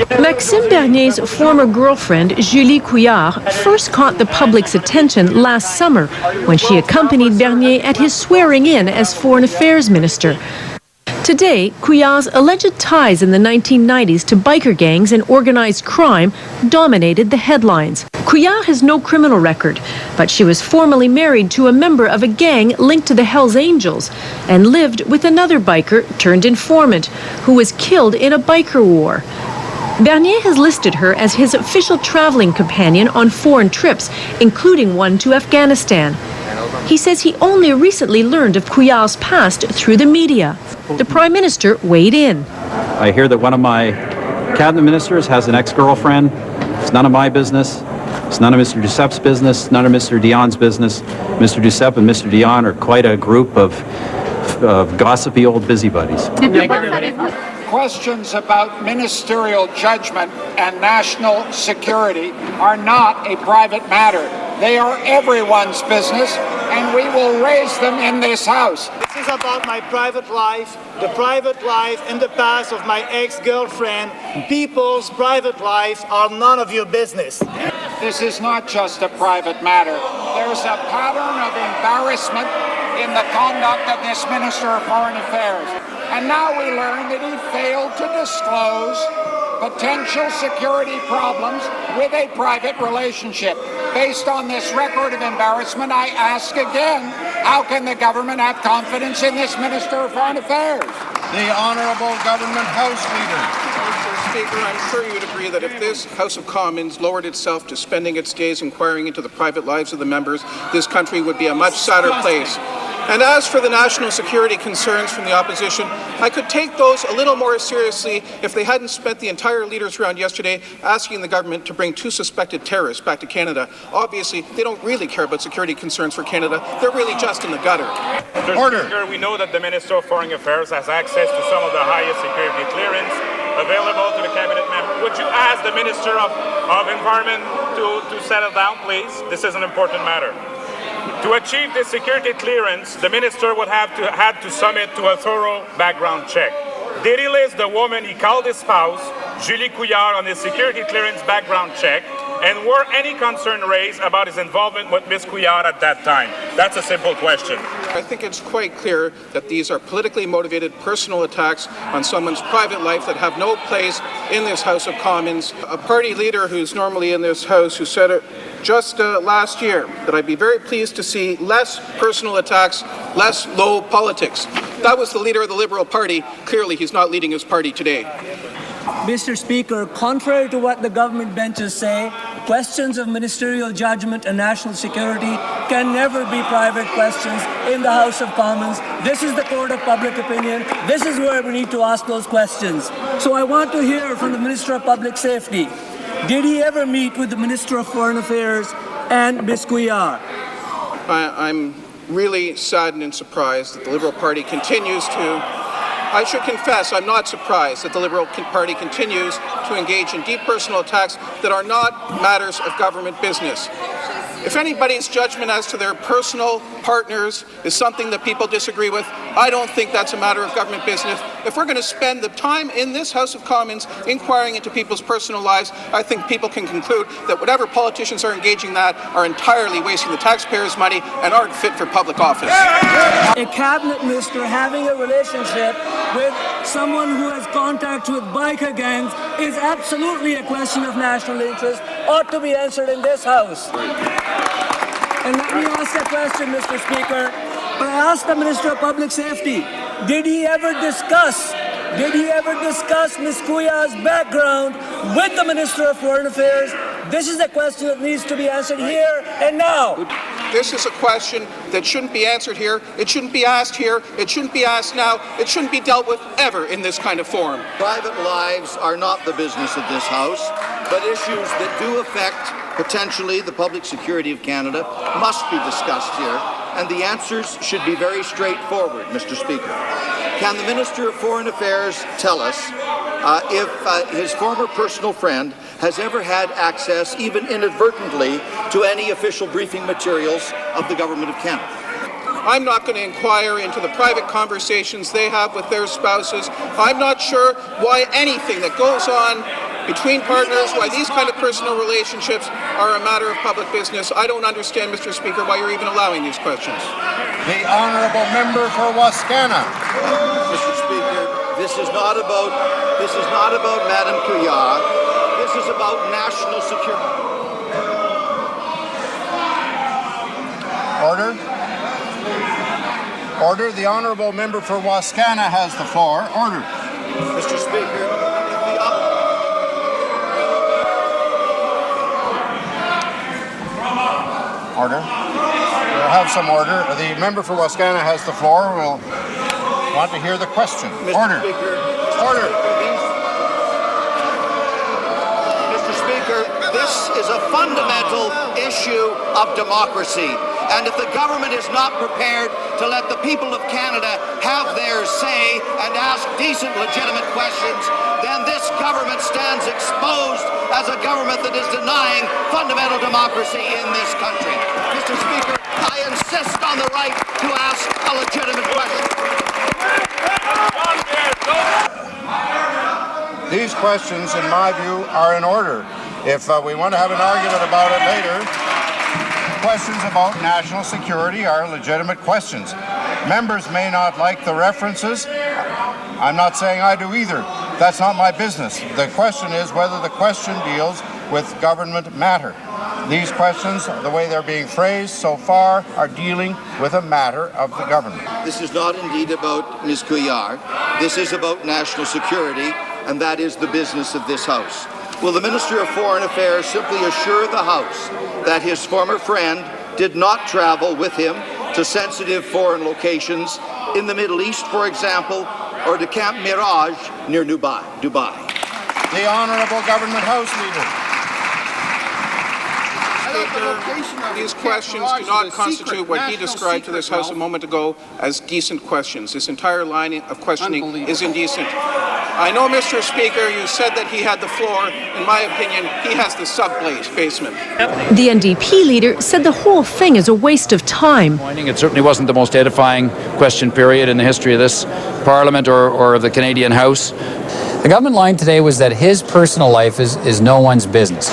Maxime Bernier's former girlfriend, Julie Couillard, first caught the public's attention last summer when she accompanied Bernier at his swearing-in as Foreign Affairs Minister. Today, Couillard's alleged ties in the 1990s to biker gangs and organized crime dominated the headlines. Couillard has no criminal record, but she was formerly married to a member of a gang linked to the Hells Angels and lived with another biker turned informant who was killed in a biker war. Bernier has listed her as his official traveling companion on foreign trips, including one to Afghanistan. He says he only recently learned of Couillard's past through the media. The Prime Minister weighed in. I hear that one of my cabinet ministers has an ex-girlfriend. It's none of my business. It's none of Mr. Ducep's business, none of Mr. Dion's business. Mr. Ducep and Mr. Dion are quite a group of gossipy old busybodies. Questions about ministerial judgment and national security are not a private matter. They are everyone's business, and we will raise them in this House. This is about my private life, the private life in the past of my ex-girlfriend. People's private lives are none of your business. This is not just a private matter. There's a pattern of embarrassment in the conduct of this Minister of Foreign Affairs. And now we learn that he failed to disclose potential security problems with a private relationship. Based on this record of embarrassment, I ask again, how can the government have confidence in this Minister of Foreign Affairs? The Honourable Government House Leader. Mr. Speaker, I'm sure you'd agree that if this House of Commons lowered itself to spending its days inquiring into the private lives of the members, this country would be a much sadder place. And as for the national security concerns from the opposition, I could take those a little more seriously if they hadn't spent the entire leaders' round yesterday asking the government to bring 2 suspected terrorists back to Canada. Obviously, they don't really care about security concerns for Canada. They're really just in the gutter. Mr. Speaker, we know that the Minister of Foreign Affairs has access to some of the highest security clearance available to the cabinet member. Would you ask the Minister of Environment to settle down, please? This is an important matter. To achieve this security clearance, the minister would have to submit to a thorough background check. Did he list the woman he called his spouse, Julie Couillard, on his security clearance background check? And were any concern raised about his involvement with Ms. Couillard at that time? That's a simple question. I think it's quite clear that these are politically motivated personal attacks on someone's private life that have no place in this House of Commons. A party leader who's normally in this House who said it just last year that I'd be very pleased to see less personal attacks, less low politics. That was the leader of the Liberal Party. Clearly, he's not leading his party today. Mr. Speaker, contrary to what the government benches say, questions of ministerial judgment and national security can never be private questions in the House of Commons. This is the court of public opinion. This is where we need to ask those questions. So I want to hear from the Minister of Public Safety. Did he ever meet with the Minister of Foreign Affairs and Ms. Couillard? I'm really saddened and surprised that the Liberal Party continues to... I should confess, I'm not surprised that the Liberal Party continues to engage in deep personal attacks that are not matters of government business. If anybody's judgment as to their personal partners is something that people disagree with, I don't think that's a matter of government business. If we're going to spend the time in this House of Commons inquiring into people's personal lives, I think people can conclude that whatever politicians are engaging in that are entirely wasting the taxpayers' money and aren't fit for public office. A cabinet minister having a relationship with someone who has contact with biker gangs is absolutely a question of national interest, ought to be answered in this House. And let me ask a question, Mr. Speaker. I asked the Minister of Public Safety, did he ever discuss Ms. Couillard's background with the Minister of Foreign Affairs? This is a question that needs to be answered here and now. This is a question that shouldn't be answered here. It shouldn't be asked here. It shouldn't be asked now. It shouldn't be dealt with ever in this kind of forum. Private lives are not the business of this House, but issues that do affect potentially the public security of Canada must be discussed here, and the answers should be very straightforward, Mr. Speaker. Can the Minister of Foreign Affairs tell us if his former personal friend has ever had access, even inadvertently, to any official briefing materials of the Government of Canada? I'm not going to inquire into the private conversations they have with their spouses. I'm not sure why anything that goes on between partners, why these kind of personal relationships are a matter of public business. I don't understand, Mr. Speaker, why you're even allowing these questions. The honourable member for Wascana. Mr. Speaker, this is not about Madame Couillard. This is about national security. Order. Order. The honourable member for Wascana has the floor. Order. Mr. Speaker, Order. We'll have some order. The member for Wascana has the floor. We'll want to hear the question. Order. Order. Mr. Speaker, this is a fundamental issue of democracy. And if the government is not prepared to let the people of Canada have their say and ask decent, legitimate questions, then this government stands exposed as a government that is denying fundamental democracy in this country. Mr. Speaker, I insist on the right to ask a legitimate question. These questions, in my view, are in order. If we want to have an argument about it later, questions about national security are legitimate questions. Members may not like the references. I'm not saying I do either. That's not my business. The question is whether the question deals with government matter. These questions, the way they're being phrased so far, are dealing with a matter of the government. This is not indeed about Ms. Couillard. This is about national security, and that is the business of this House. Will the Minister of Foreign Affairs simply assure the House that his former friend did not travel with him to sensitive foreign locations in the Middle East, for example, or to Camp Mirage near Dubai? The Honourable Government House Leader. These questions do not constitute what he described to this House a moment ago as decent questions. This entire line of questioning is indecent. I know, Mr. Speaker, you said that he had the floor. In my opinion, he has the sub-basement. The NDP leader said the whole thing is a waste of time. It certainly wasn't the most edifying question period in the history of this Parliament or of the Canadian House. The government line today was that his personal life is no one's business.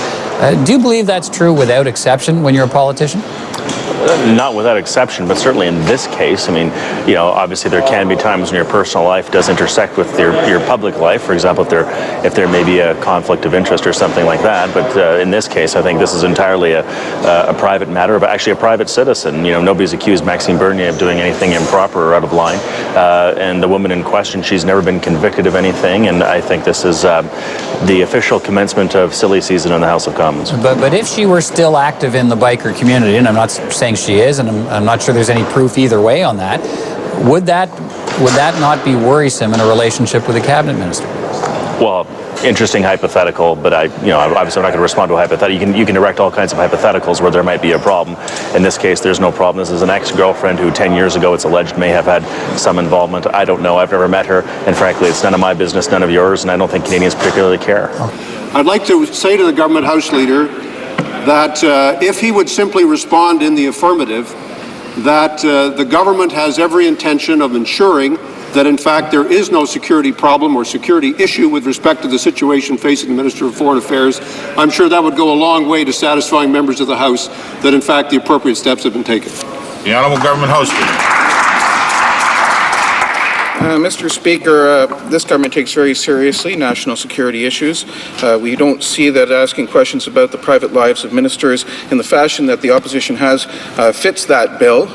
Do you believe that's true without exception when you're a politician? Not without exception, but certainly in this case, I mean, obviously there can be times when your personal life does intersect with your public life. For example, if there may be a conflict of interest or something like that. But in this case, I think this is entirely a private matter, but actually a private citizen. Nobody's accused Maxime Bernier of doing anything improper or out of line. And the woman in question, she's never been convicted of anything. And I think this is the official commencement of silly season in the House of Commons. But if she were still active in the biker community, and I'm not saying she is, and I'm not sure there's any proof either way on that, would that not be worrisome in a relationship with a cabinet minister? Well, interesting hypothetical, but obviously I'm not going to respond to a hypothetical. You can direct all kinds of hypotheticals where there might be a problem. In this case, there's no problem. This is an ex-girlfriend who 10 years ago, it's alleged, may have had some involvement. I don't know. I've never met her, and frankly, it's none of my business, none of yours, and I don't think Canadians particularly care. I'd like to say to the Government House Leader that if he would simply respond in the affirmative, that the government has every intention of ensuring that in fact there is no security problem or security issue with respect to the situation facing the Minister of Foreign Affairs, I'm sure that would go a long way to satisfying members of the House that in fact the appropriate steps have been taken. The Honourable Government House Leader. Mr. Speaker, this government takes very seriously national security issues. We don't see that asking questions about the private lives of ministers in the fashion that the opposition has fits that bill.